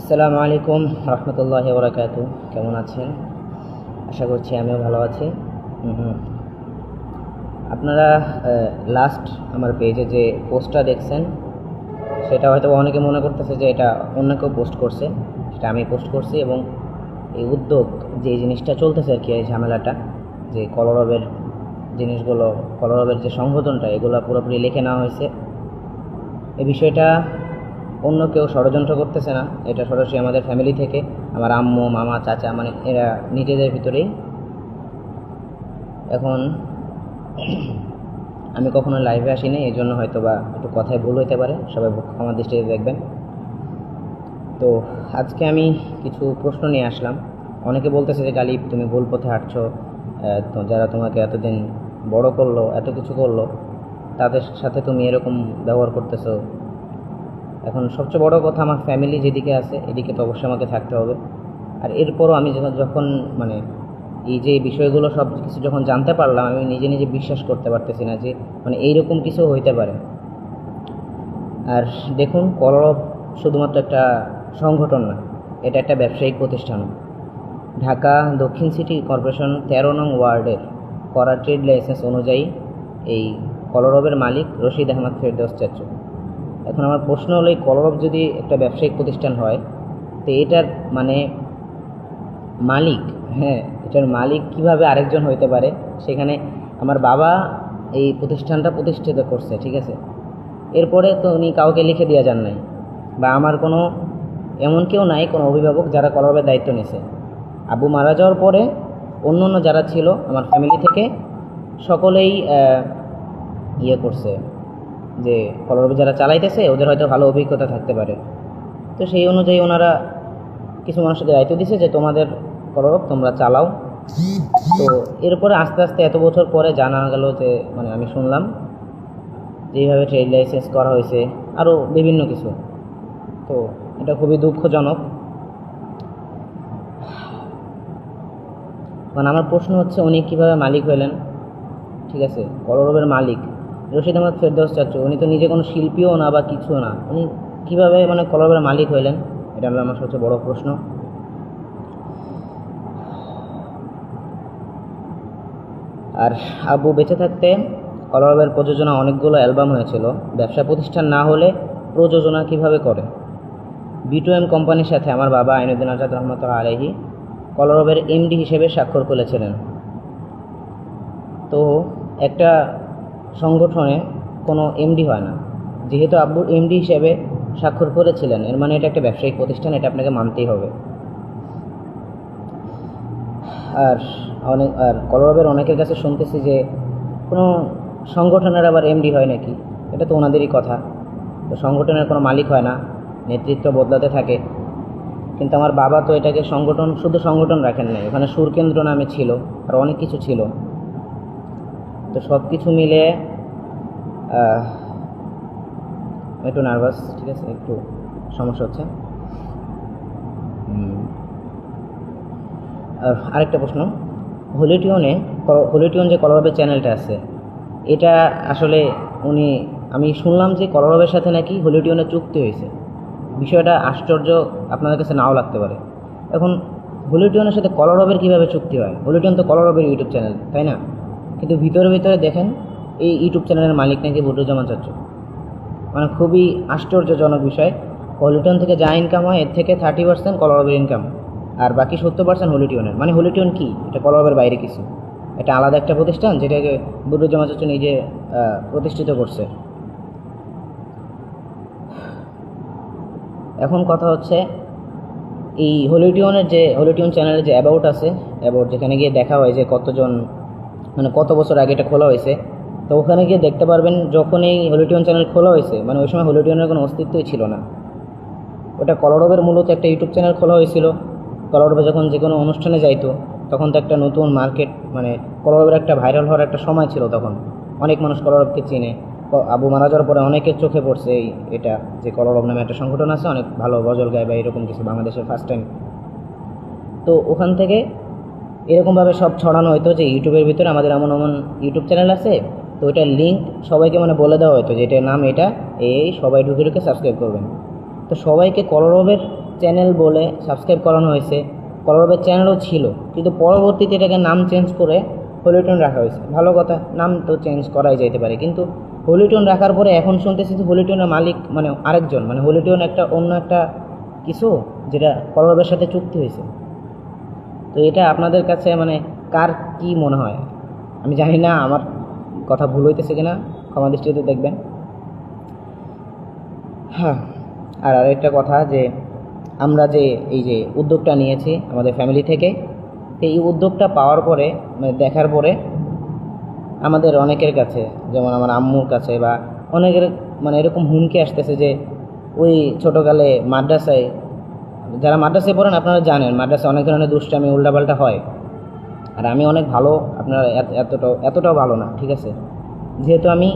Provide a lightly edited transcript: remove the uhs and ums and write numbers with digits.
আসসালামু আলাইকুম রহমতুল্লাহি ওয়া বারাকাতুহু। কেমন আছেন? আশা করছি আমিও ভালো আছি। আপনারা লাস্ট আমার পেজে যে পোস্টটা দেখছেন সেটা হয়তো অনেকে মনে করতেছে যে এটা অন্য কেউ পোস্ট করছে, সেটা আমি পোস্ট করছি। এবং এই উদ্যোগ যে জিনিসটা চলতেছে আর কি, এই ঝামেলাটা যে কলরবের জিনিসগুলো, কলরবের যে সংগঠনটা, এগুলো পুরোপুরি লিখে নেওয়া হয়েছে। এই বিষয়টা অন্য কেউ ষড়যন্ত্র করতেছে না, এটা সরাসরি আমাদের ফ্যামিলি থেকে, আমার আম্মু, মামা, চাচা, মানে এরা নিজেদের ভিতরেই। এখন আমি কখনো লাইভে আসিনি, এই জন্য হয়তো বা একটু কথায় ভুল হইতে পারে, সবাই ক্ষমা দৃষ্টিতে দেখবেন। তো আজকে আমি কিছু প্রশ্ন নিয়ে আসলাম। অনেকে বলতেছে যে গালিব, তুমি ভুল পথে হাঁটছো, তো যারা তোমাকে এতদিন বড় করলো, এত কিছু করলো, তাদের সাথে তুমি এরকম ব্যবহার করতেছো। এখন সবচেয়ে বড় কথা, আমার ফ্যামিলি যেদিকে আছে এদিকে তো অবশ্যই আমাকে থাকতে হবে। আর এরপরও আমি যখন মানে এই যে বিষয়গুলো সব কিছু যখন জানতে পারলাম, আমি নিজে নিজে বিশ্বাস করতে পারতেছি না যে মানে এইরকম কিছু হইতে পারে। আর দেখুন, কলরব শুধুমাত্র একটা সংগঠন না, এটা একটা ব্যবসায়িক প্রতিষ্ঠান। ঢাকা দক্ষিণ সিটি কর্পোরেশন 13 নং ওয়ার্ডের করা ট্রেড লাইসেন্স অনুযায়ী এই কলরবের মালিক রশিদ আহমদ ফেরদৌস চাচু। এখন আমার প্রশ্ন হলো, এই কলরব যদি একটা ব্যবসায়িক প্রতিষ্ঠান হয়, তো এটার মানে মালিক, এটার মালিক কিভাবে আরেকজন হইতে পারে? সেখানে আমার বাবা এই প্রতিষ্ঠানটা প্রতিষ্ঠিত করছে, ঠিক আছে, এরপরে তো উনি কাউকে লিখে দিয়ে যান নাই, বা আমার কোনো এমন কেউ নাই, কোনো অভিভাবক যারা কলরবের দায়িত্ব নিছে। আব্বু মারা যাওয়ার পরে অন্য অন্য যারা ছিল আমার ফ্যামিলি থেকে সকলেই ইয়ে করছে যে কলরব যারা চালাইতেছে ওদের হয়তো ভালো অভিজ্ঞতা থাকতে পারে। তো সেই অনুযায়ী ওনারা কিছু মানুষকে দায়িত্ব দিছে যে তোমাদের কলরব তোমরা চালাও। তো এরপরে আস্তে আস্তে এত বছর পরে জানা গেল যে মানে আমি শুনলাম যেইভাবে ট্রেড লাইসেন্স করা হয়েছে, আরও বিভিন্ন কিছু। তো এটা খুবই দুঃখজনক। মানে আমার প্রশ্ন হচ্ছে, উনি কীভাবে মালিক হইলেন? ঠিক আছে, কলরবের মালিক রশিদ আহমদ ফেরদৌস চাচু, উনি তো নিজে কোনো শিল্পীও না বা কিছু না, উনি কীভাবে মানে কলরবের মালিক হইলেন? এটা হলো আমার সবচেয়ে বড় প্রশ্ন। আর আব্বু বেঁচে থাকতে কলরবের প্রযোজনা অনেকগুলো অ্যালবাম হয়েছিল। ব্যবসা প্রতিষ্ঠান না হলে প্রযোজনা কিভাবে করে? B2M কোম্পানির সাথে আমার বাবা আইনুদ্দিন আজাদ রহমতুল্লাহ আলাইহি কলরবের এমডি হিসেবে স্বাক্ষর করেছিলেন। তো একটা সংগঠনে কোনো এমডি হয় না, যেহেতু আব্বু এমডি হিসেবে স্বাক্ষর করেছিলেন, এর মানে এটা একটা ব্যবসায়িক প্রতিষ্ঠান, এটা আপনাকে মানতেই হবে। আর কলরবের অনেকের কাছে শুনতেছি যে কোনো সংগঠনের আবার এমডি হয় নাকি, এটা তো ওনাদেরই কথা। তো সংগঠনের কোনো মালিক হয় না, নেতৃত্ব বদলাতে থাকে। কিন্তু আমার বাবা তো এটাকে সংগঠন, শুধু সংগঠন রাখেন নাই, ওখানে সুরকেন্দ্র নামে ছিল, আর অনেক কিছু ছিল। তো সব কিছু মিলে একটু নার্ভাস, ঠিক আছে, একটু সমস্যা হচ্ছে। আর আরেকটা প্রশ্ন, হলিটিউন যে কলরবের চ্যানেলটা আছে, এটা আসলে আমি শুনলাম যে কলরবের সাথে নাকি হলিটিউনের চুক্তি হয়েছে। বিষয়টা আশ্চর্য আপনাদের কাছে নাও লাগতে পারে। এখন হলিটিউনের সাথে কলরবের কীভাবে চুক্তি হয়? হলিটিউন তো কলরবের ইউটিউব চ্যানেল, তাই না? কিন্তু ভিতরে ভিতরে দেখেন এই ইউটিউব চ্যানেলের মালিক নাকি বদরুজ্জামান চাচু। মানে খুবই আশ্চর্যজনক বিষয়। হলিটিউন থেকে যা ইনকাম হয় এর থেকে 30% কলরবের ইনকাম, আর বাকি 70% হলিটিউনের। মানে হলিটিউন কি? এটা কলরবের বাইরে কিছু, এটা আলাদা একটা প্রতিষ্ঠান যেটাকে বদরুজ্জামান চাচু নিজে প্রতিষ্ঠিত করছে। এখন কথা হচ্ছে, এই হলিটিউন চ্যানেলের যে অ্যাবাউট আছে, যেখানে গিয়ে দেখা হয় যে কতজন, মানে কত বছর আগে এটা খোলা হয়েছে, তো ওখানে গিয়ে দেখতে পারবেন যখন এই হলিটিউন চ্যানেল খোলা হয়েছে, মানে ওই সময় হলিটিউনের কোনো অস্তিত্বই ছিল না। ওটা কলরবের মূলত একটা ইউটিউব চ্যানেল খোলা হয়েছিল। কলরবে যখন যে কোনো অনুষ্ঠানে যাইতো, তখন তো একটা নতুন মার্কেট, মানে কলরবের একটা ভাইরাল হওয়ার একটা সময় ছিল, তখন অনেক মানুষ কলরবকে চিনে। আবু মারা যাওয়ার পরে অনেকের চোখে পড়ছে এটা যে কলরব নামে একটা সংগঠন আছে, অনেক ভালো গজল গায় বা এরকম কিছু, বাংলাদেশের ফার্স্ট টাইম। তো ওখান থেকে এরকমভাবে সব ছড়ানো হতো যে ইউটিউবের ভিতরে আমাদের এমন এমন ইউটিউব চ্যানেল আছে, তো ওইটার লিঙ্ক সবাইকে মানে বলে দেওয়া হতো যে এটার নাম এটা, এই সবাই ঢুকে ঢুকে সাবস্ক্রাইব করবেন। তো সবাইকে কলরবের চ্যানেল বলে সাবস্ক্রাইব করানো হয়েছে, কলরবের চ্যানেলও ছিল, কিন্তু পরবর্তীতে এটাকে নাম চেঞ্জ করে হলিউটন রাখা হয়েছে। ভালো কথা, নাম তো চেঞ্জ করাই যেতে পারে, কিন্তু হলিউটন রাখার পরে এখন শুনতেছি যে হলিউটনের মালিক মানে আরেকজন, মানে হলিউটন একটা অন্য একটা কিছু যেটা কলরবের সাথে চুক্তি হয়েছে। তো এটা আপনাদের কাছে মানে কার কি মনে হয়? আমি জানি না আমার কথা ভুল হইতেছে কিনা, ক্ষমা দৃষ্টিতে দেখবেন। হ্যাঁ, আর আরেকটা কথা যে আমরা যে এই যে উদ্যোগটা নিয়েছি আমাদের ফ্যামিলি থেকে, তো এই উদ্যোগটা পাওয়ার পরে মানে দেখার পরে আমাদের অনেকের কাছে, যেমন আমার আম্মুর কাছে বা অনেকের মানে এরকম হুমকি আসতেছে যে ওই ছোটোকালে মাদ্রাসায়, যারা মাদ্রাসায় পড়েন আপনারা জানেন মাদ্রাসায় অনেক ধরনের দুষ্টামি উল্টাপাল্টা হয়। আর আমি অনেক ভালো, আপনারা এতটাও ভালো না, ঠিক আছে? যেহেতু আমি